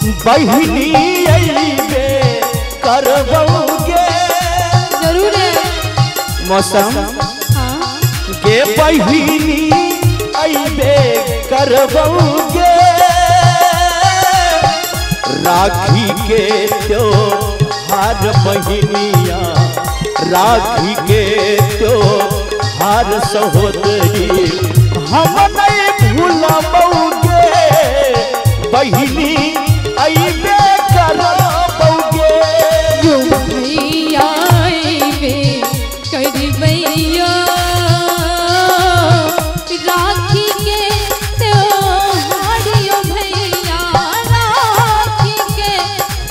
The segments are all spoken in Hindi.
बहिनी अइबे करबौगे जरूर है मौसम के बहिनी अइबे करबौगे राखी के त्योहार बहिनिया राखी के त्योहार सहोदरी हम नहीं भूलबौगे बहिनी अइबे करबौगे भैया अइबे करबैया राखी के त्योहार यो भैया राखी के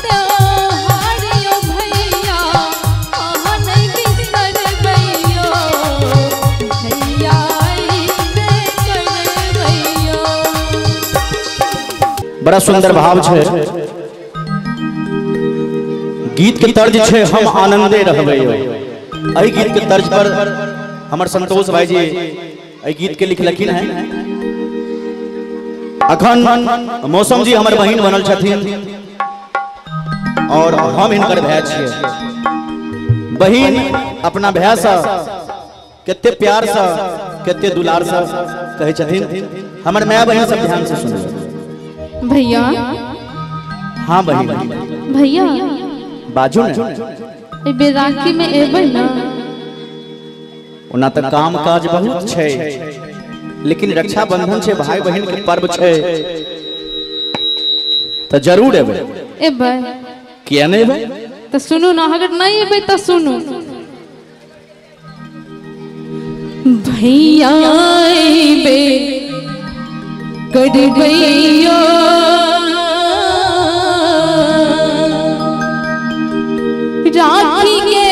त्योहार यो भैया अहाँ नहीं बिसरबैयो भैया अइबे करबैयो। बड़ा सुंदर भाव छे गीत के तर्ज छे हम आनंदे रहबे। एहि गीत के तर्ज पर हमर संतोष भाई जी एहि गीत के लिखलखिन है। अखन मौसम जी हमर बहिन बनल छथिन और हम इनकर भाई छियै। बहिन अपना भाई से केते प्यार से केते दुलार से कहे छथिन। हमर माय बहिन सब ध्यान से सुनो। भैया हाँ बहिन भैया बाजू ने एबे राखी में एबै ना ओना त काम काज बहुत छै लेकिन रक्षाबंधन छे भाई बहन के पर्व छे त जरूर एबै। एबै किया नहीं एबै त सुनू ना अगर नहीं एबै त सुनू भैया अइबे करबैया राखी के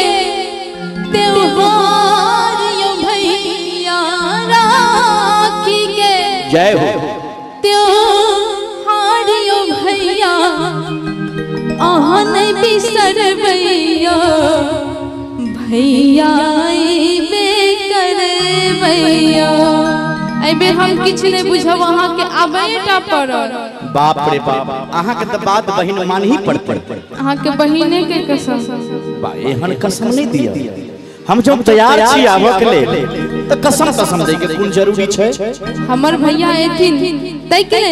त्योहार यो भैया राखी के जय हो त्योहार यो भैया अहाँ नहीं बिसरबैया भैया अइबे करबैया। एबे हम किछ नहीं बुझब अहाँ के आबेटा पड़ल। बाप रे बाप अहाँ के त बात बहिन मान ही पड़ते। अहाँ के बहिने के कसम बा एहन कसम नहीं दिया। हम जब तैयार छी आबो के लेल त कसम दे के कोन जरूरी छै। हमर भैया एथिन तै के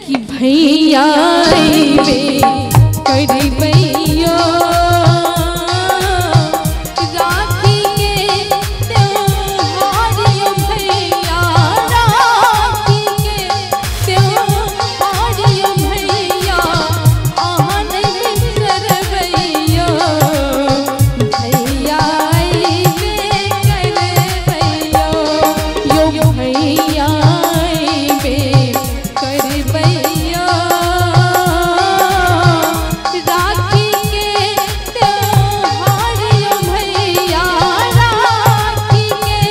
कि भैया अइबे करबैया राखी के त्योहार यो भैया राखी के त्योहार यो भैया अहाँ नहीं बिसरबैया भैया अइबे करबैया यो भैया अइबे करबैया राखी के त्योहार यो भैया राखी के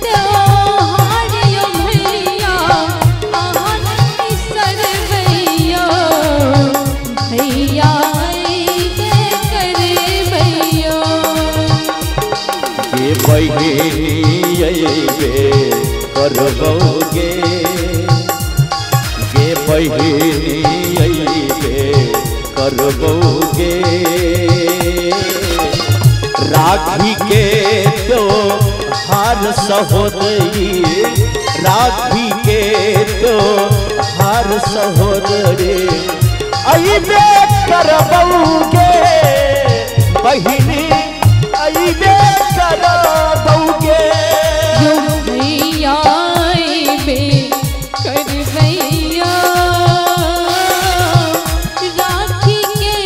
त्योहार यो भैया अहाँ नहीं बिसरबैया भैया अइबे करबैया। ये बहिनी अइबे करबौगे ये बहिनी अइबे करबौगे राखी के त्योहार सहोदरी राखी के त्योहार सहोदरी अइबे करबौगे बहिनी अइबे करबौगे यो भैया अइबे करबैया राखी के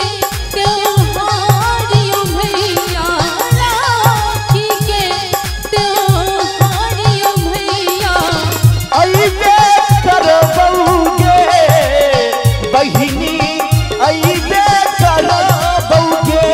त्योहार यो भैया राखी के त्योहार यो भैया अइबे करबौगे बहिनी अइबे करबौगे।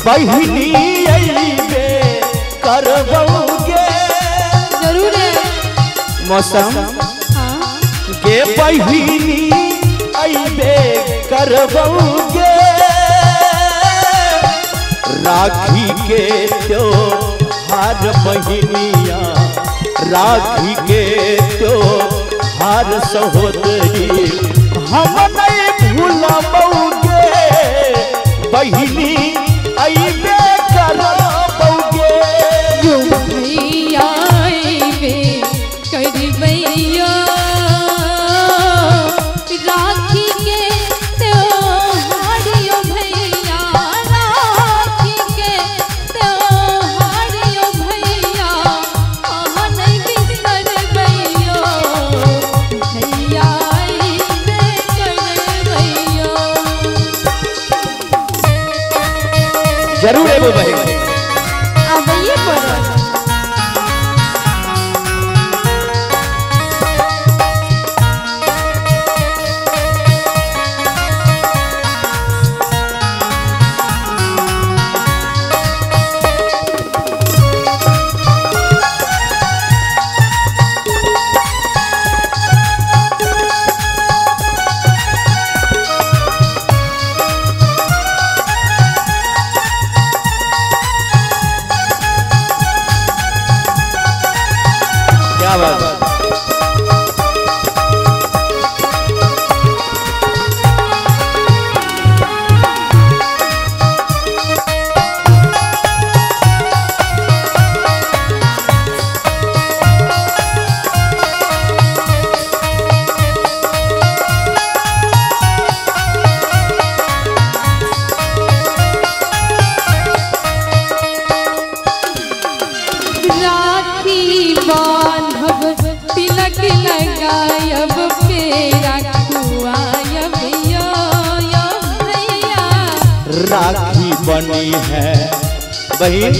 बहिनी अइबे करबौगे जरूर है। मौसम हाँ गे बहिनी अइबे करबौगे राखी के त्योहार बहिनिया राखी के त्योहार सहोदरी हम नहीं भूलबौगे बहिनी अइबे करबौगे यो भैया अइबे करबैया राखी के त्योहार यो भैया राखी के त्योहार यो भैया अहाँ नहीं बिसरबैयो भैया अइबे करबैयो। जरूर एगो बहिन आबैये पड़त। क्या बात है? राखी बांधब तिलक लगायब फेरा खुआयब यो यो भैया। राखी बनी है बहिन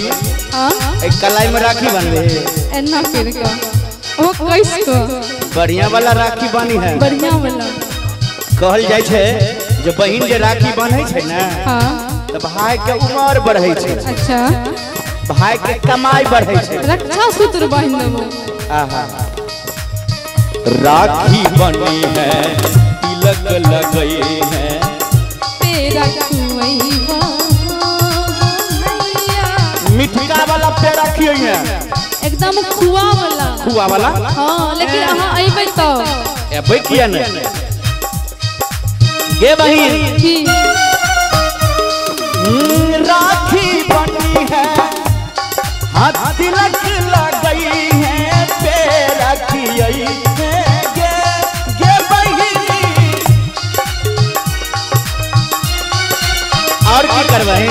हाँ एक कलाई में राखी बनवे एना फिर का ओ कैस को बढ़िया वाला राखी बनी है बढ़िया वाला। कहल जाय छे जो बहिन जे राखी बन्है छे ना हाँ तो भाई के उम्र बढ़ै छे अच्छा भाई के कमाई बढ़ै छे रक्षा सूत्र बांध देबो। आहा राखी बनी है तिलक लगई है तेरा खुआइबा भैया मिठका वाला पे रखियो है एकदम खुआ वाला। हाँ लेकिन अहाँ अइबै तो एबै किया ने गे बहिन की राखी बनी है हाथ तिलक लगई है पे रखियई है गे बहिनी और की करबै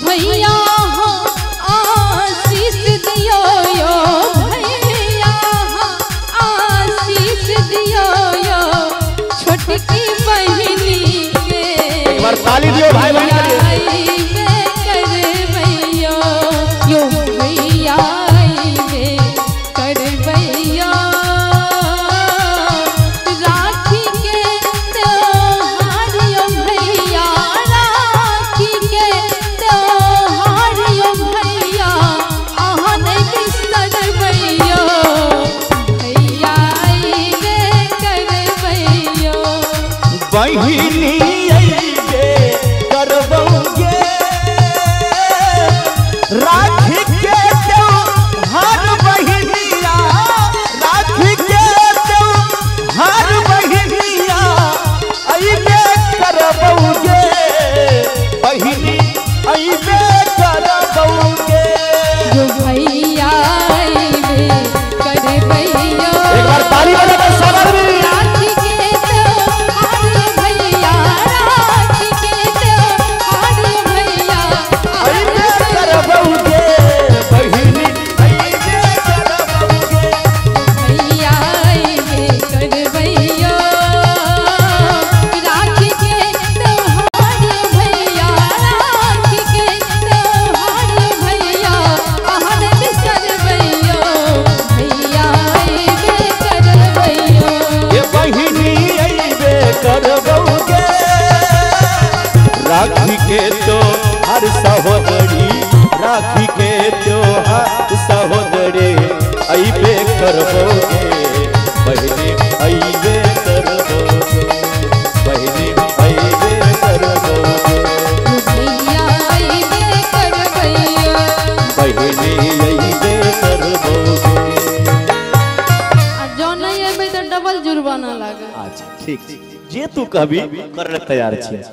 भैया हो आशीष दियो यो भैया हो आशीष दियो यो छोटकी बहिनी के एक बार ताली दियो भाई बहन के लिए अइबे करबैयो यो भैया अइबे करबैयो राखी के त्योहार यो भैया राखी के त्योहार यो भैया अहाँ नहीं बिसरबैयो भैया अइबे करबैयो। बहिनी अइबे करबौगे राखी के त्योहार बहिनिया राखी के त्योहार बहिनिया अइबे करबौगे बहिनी अइबे करबौगे जो भैया अइबे करबैयो। एक बार ताली बजा दो सब आदमी राखी के त्योहार भैया सहोदरी राखी के त्योहार सहोदरी अइबे करबोगे बहिनी अइबे करबोगे बहिनी अइबे करबोगे भैया अइबे कर भैया बहिनी अइबे करबोगे जो नहीं अइबे तो डबल जुर्माना लागे। अच्छा ठीक जे तू कहबी कर तैयार छी।